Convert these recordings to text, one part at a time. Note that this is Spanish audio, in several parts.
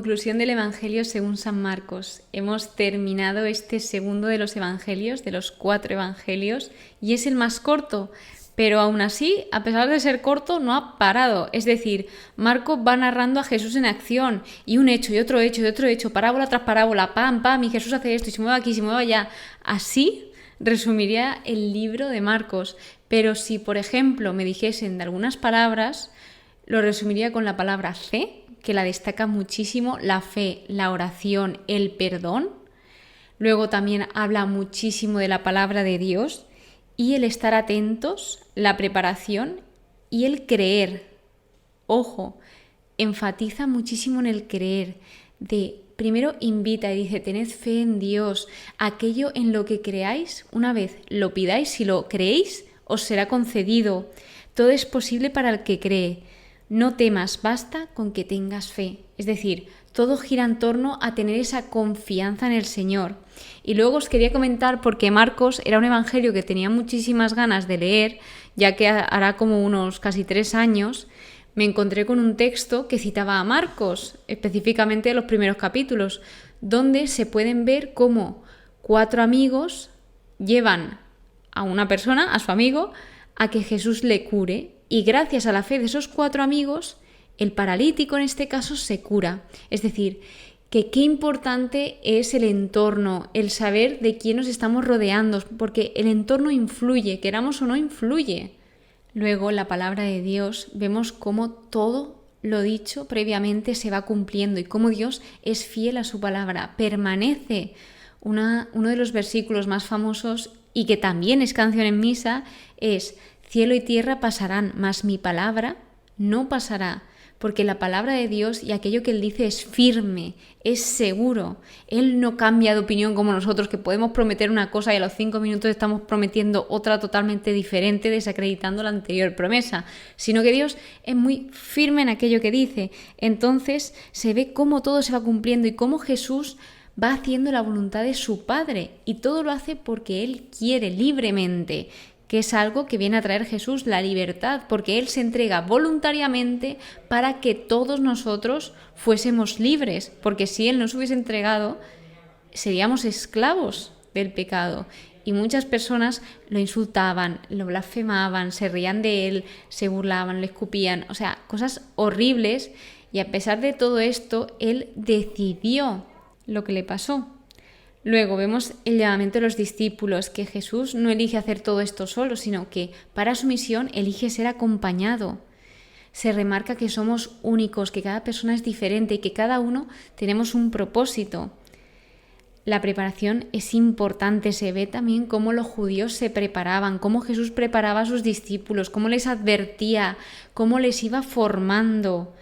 Conclusión del Evangelio según San Marcos. Hemos terminado este segundo de los Evangelios, de los 4 Evangelios, y es el más corto, pero aún así, a pesar de ser corto, no ha parado. Es decir, Marcos va narrando a Jesús en acción, y un hecho, y otro hecho, y otro hecho, parábola tras parábola, pam, pam, y Jesús hace esto, y se mueve aquí, se mueve allá. Así resumiría el libro de Marcos. Pero si, por ejemplo, me dijesen de algunas palabras, lo resumiría con la palabra fe, que la destaca muchísimo, la fe, la oración, el perdón. Luego también habla muchísimo de la palabra de Dios y el estar atentos, la preparación y el creer. Ojo, enfatiza muchísimo en el creer. Primero invita y dice, tened fe en Dios. Aquello en lo que creáis, una vez lo pidáis, si lo creéis, os será concedido. Todo es posible para el que cree. No temas, basta con que tengas fe. Es decir, todo gira en torno a tener esa confianza en el Señor. Y luego os quería comentar, porque Marcos era un evangelio que tenía muchísimas ganas de leer, ya que hará como unos casi 3 años, me encontré con un texto que citaba a Marcos, específicamente los primeros capítulos, donde se pueden ver cómo 4 amigos llevan a una persona, a su amigo, a que Jesús le cure. Y gracias a la fe de esos 4 amigos, el paralítico en este caso se cura. Es decir, que qué importante es el entorno, el saber de quién nos estamos rodeando, porque el entorno influye, queramos o no influye. Luego, en la palabra de Dios, vemos cómo todo lo dicho previamente se va cumpliendo y cómo Dios es fiel a su palabra, permanece. Uno de los versículos más famosos y que también es canción en misa es: cielo y tierra pasarán, mas mi palabra no pasará, porque la palabra de Dios y aquello que Él dice es firme, es seguro. Él no cambia de opinión como nosotros, que podemos prometer una cosa y a los 5 minutos estamos prometiendo otra totalmente diferente, desacreditando la anterior promesa, sino que Dios es muy firme en aquello que dice. Entonces se ve cómo todo se va cumpliendo y cómo Jesús va haciendo la voluntad de su Padre, y todo lo hace porque Él quiere libremente, que es algo que viene a traer Jesús, la libertad, porque Él se entrega voluntariamente para que todos nosotros fuésemos libres, porque si Él nos hubiese entregado, seríamos esclavos del pecado. Y muchas personas lo insultaban, lo blasfemaban, se reían de Él, se burlaban, le escupían, o sea, cosas horribles, y a pesar de todo esto, Él decidió lo que le pasó. Luego vemos el llamamiento de los discípulos, que Jesús no elige hacer todo esto solo, sino que para su misión elige ser acompañado. Se remarca que somos únicos, que cada persona es diferente y que cada uno tenemos un propósito. La preparación es importante, se ve también cómo los judíos se preparaban, cómo Jesús preparaba a sus discípulos, cómo les advertía, cómo les iba formando.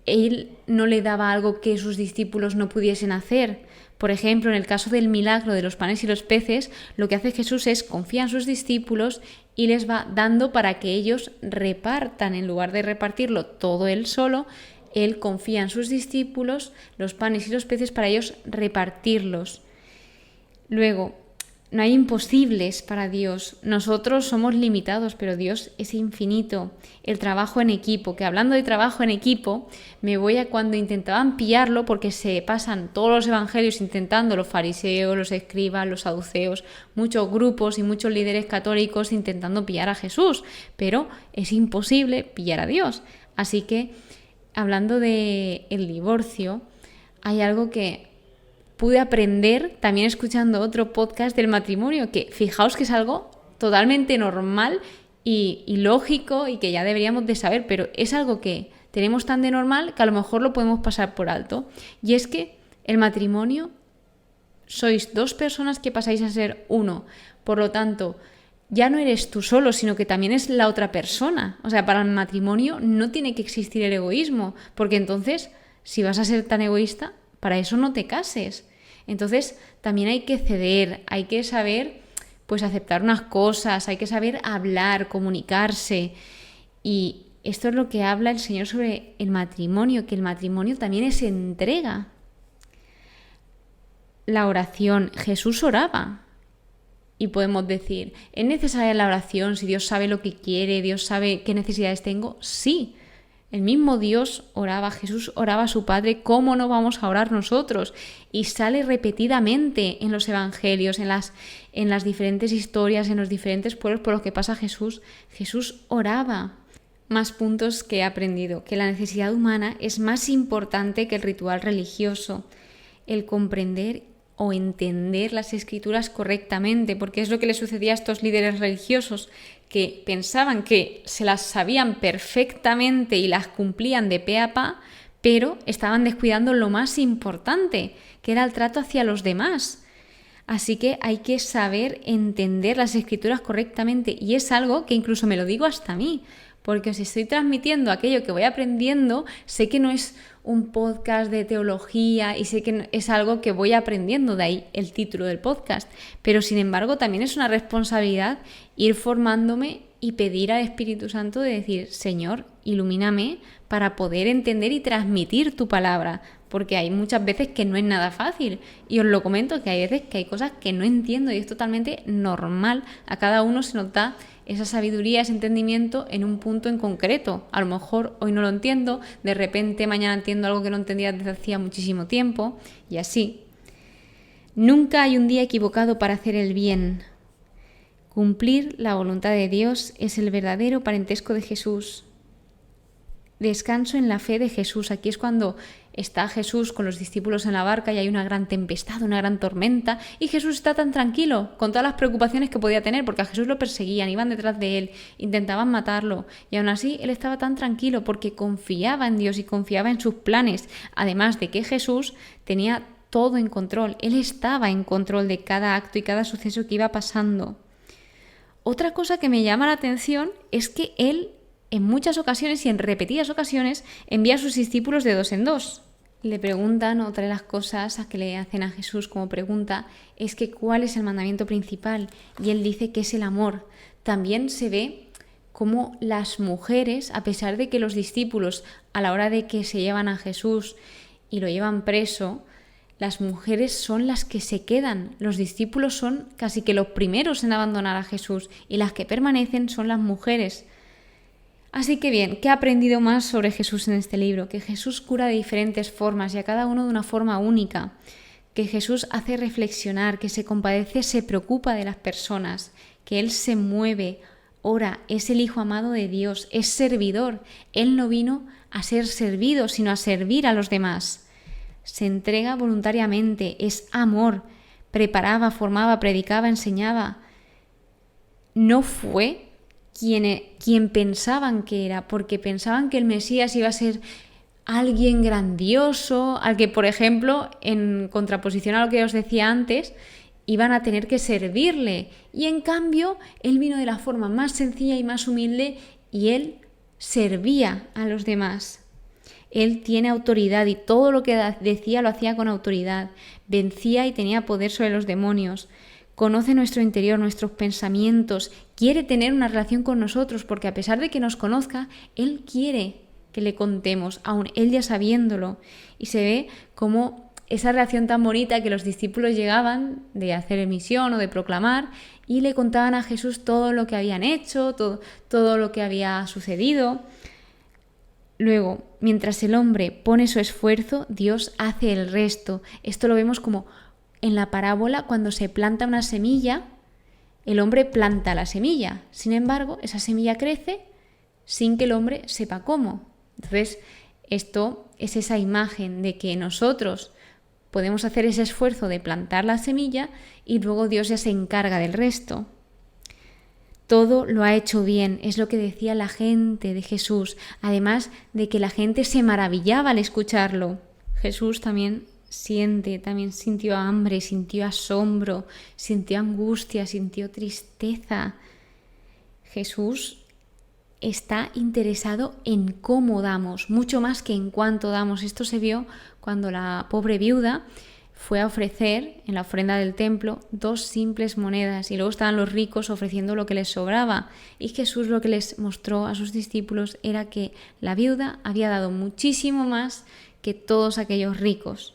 Él no le daba algo que sus discípulos no pudiesen hacer. Por ejemplo, en el caso del milagro de los panes y los peces, lo que hace Jesús es confiar en sus discípulos y les va dando para que ellos repartan. En lugar de repartirlo todo él solo, Él confía en sus discípulos los panes y los peces para ellos repartirlos. Luego, no hay imposibles para Dios. Nosotros somos limitados, pero Dios es infinito. El trabajo en equipo, que hablando de trabajo en equipo, me voy a cuando intentaban pillarlo, porque se pasan todos los evangelios intentando, los fariseos, los escribas, los saduceos, muchos grupos y muchos líderes católicos intentando pillar a Jesús, pero es imposible pillar a Dios. Así que, hablando del divorcio, hay algo que pude aprender también escuchando otro podcast del matrimonio, que fijaos que es algo totalmente normal y lógico y que ya deberíamos de saber, pero es algo que tenemos tan de normal que a lo mejor lo podemos pasar por alto. Y es que el matrimonio sois 2 personas que pasáis a ser uno. Por lo tanto, ya no eres tú solo, sino que también es la otra persona. O sea, para el matrimonio no tiene que existir el egoísmo, porque entonces, si vas a ser tan egoísta, para eso no te cases. Entonces también hay que ceder, hay que saber pues aceptar unas cosas, hay que saber hablar, comunicarse. Y esto es lo que habla el Señor sobre el matrimonio, que el matrimonio también es entrega. La oración, Jesús oraba. Y podemos decir, ¿es necesaria la oración si Dios sabe lo que quiere, Dios sabe qué necesidades tengo? Sí. El mismo Dios oraba, Jesús oraba a su Padre, ¿cómo no vamos a orar nosotros? Y sale repetidamente en los evangelios, en las diferentes historias, en los diferentes pueblos por los que pasa Jesús. Jesús oraba. Más puntos que he aprendido, que la necesidad humana es más importante que el ritual religioso. El comprender o entender las escrituras correctamente, porque es lo que le sucedía a estos líderes religiosos, que pensaban que se las sabían perfectamente y las cumplían de pe a pa, pero estaban descuidando lo más importante, que era el trato hacia los demás. Así que hay que saber entender las escrituras correctamente, y es algo que incluso me lo digo hasta a mí, porque os estoy transmitiendo aquello que voy aprendiendo. Sé que no es un podcast de teología y sé que es algo que voy aprendiendo, de ahí el título del podcast, pero sin embargo también es una responsabilidad ir formándome y pedir al Espíritu Santo de decir: Señor, ilumíname para poder entender y transmitir tu palabra, porque hay muchas veces que no es nada fácil, y os lo comento, que hay veces que hay cosas que no entiendo y es totalmente normal. A cada uno se nos da esa sabiduría, ese entendimiento en un punto en concreto. A lo mejor hoy no lo entiendo, de repente mañana entiendo algo que no entendía desde hacía muchísimo tiempo, y así. Nunca hay un día equivocado para hacer el bien. Cumplir la voluntad de Dios es el verdadero parentesco de Jesús. Descanso en la fe de Jesús. Aquí es cuando está Jesús con los discípulos en la barca y hay una gran tempestad, una gran tormenta, y Jesús está tan tranquilo, con todas las preocupaciones que podía tener, porque a Jesús lo perseguían, iban detrás de él, intentaban matarlo, y aún así él estaba tan tranquilo porque confiaba en Dios y confiaba en sus planes, además de que Jesús tenía todo en control. Él estaba en control de cada acto y cada suceso que iba pasando. Otra cosa que me llama la atención es que él, en muchas ocasiones y en repetidas ocasiones, envía a sus discípulos de 2 en 2. Le preguntan, otra de las cosas que le hacen a Jesús como pregunta es que ¿cuál es el mandamiento principal? Y él dice que es el amor. También se ve cómo las mujeres, a pesar de que los discípulos, a la hora de que se llevan a Jesús y lo llevan preso, las mujeres son las que se quedan. Los discípulos son casi que los primeros en abandonar a Jesús, y las que permanecen son las mujeres. Así que bien, ¿qué he aprendido más sobre Jesús en este libro? Que Jesús cura de diferentes formas y a cada uno de una forma única. Que Jesús hace reflexionar, que se compadece, se preocupa de las personas, que Él se mueve, ora, es el Hijo amado de Dios, es servidor. Él no vino a ser servido, sino a servir a los demás. Se entrega voluntariamente, es amor, preparaba, formaba, predicaba, enseñaba. No fue quien pensaban que era, porque pensaban que el Mesías iba a ser alguien grandioso, al que, por ejemplo, en contraposición a lo que os decía antes, iban a tener que servirle. Y en cambio, él vino de la forma más sencilla y más humilde, y él servía a los demás. Él tiene autoridad y todo lo que decía lo hacía con autoridad. Vencía y tenía poder sobre los demonios. Conoce nuestro interior, nuestros pensamientos. Quiere tener una relación con nosotros porque a pesar de que nos conozca, Él quiere que le contemos, aun Él ya sabiéndolo. Y se ve como esa relación tan bonita que los discípulos llegaban de hacer misión o de proclamar y le contaban a Jesús todo lo que habían hecho, todo lo que había sucedido. Luego, mientras el hombre pone su esfuerzo, Dios hace el resto. Esto lo vemos como en la parábola, cuando se planta una semilla, el hombre planta la semilla. Sin embargo, esa semilla crece sin que el hombre sepa cómo. Entonces, esto es esa imagen de que nosotros podemos hacer ese esfuerzo de plantar la semilla y luego Dios ya se encarga del resto. Todo lo ha hecho bien, es lo que decía la gente de Jesús, además de que la gente se maravillaba al escucharlo. Jesús también sintió hambre, sintió asombro, sintió angustia, sintió tristeza. Jesús está interesado en cómo damos, mucho más que en cuánto damos. Esto se vio cuando la pobre viuda fue a ofrecer en la ofrenda del templo 2 simples monedas y luego estaban los ricos ofreciendo lo que les sobraba, y Jesús lo que les mostró a sus discípulos era que la viuda había dado muchísimo más que todos aquellos ricos.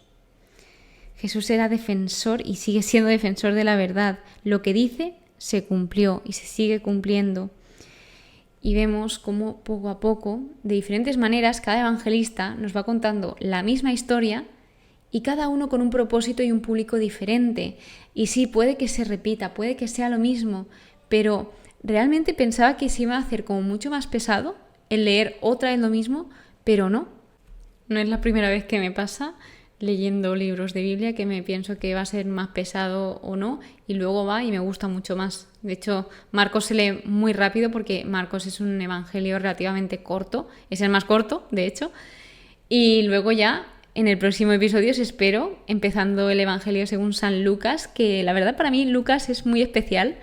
Jesús era defensor y sigue siendo defensor de la verdad. Lo que dice se cumplió y se sigue cumpliendo. y vemos cómo poco a poco, de diferentes maneras, cada evangelista nos va contando la misma historia y cada uno con un propósito y un público diferente. Y sí, puede que se repita, puede que sea lo mismo, pero realmente pensaba que se iba a hacer como mucho más pesado el leer otra vez lo mismo, pero no. No es la primera vez que me pasa leyendo libros de Biblia que me pienso que va a ser más pesado o no, y luego va y me gusta mucho más. De hecho, Marcos se lee muy rápido porque Marcos es un evangelio relativamente corto, es el más corto, de hecho, y luego ya en el próximo episodio os espero empezando el evangelio según San Lucas, que la verdad para mí Lucas es muy especial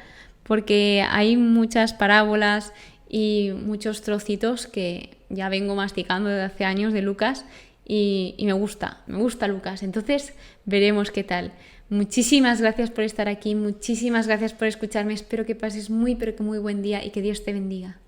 porque hay muchas parábolas y muchos trocitos que ya vengo masticando desde hace años de Lucas y me gusta Lucas. Entonces veremos qué tal. Muchísimas gracias por estar aquí, muchísimas gracias por escucharme. Espero que pases muy, pero que muy buen día y que Dios te bendiga.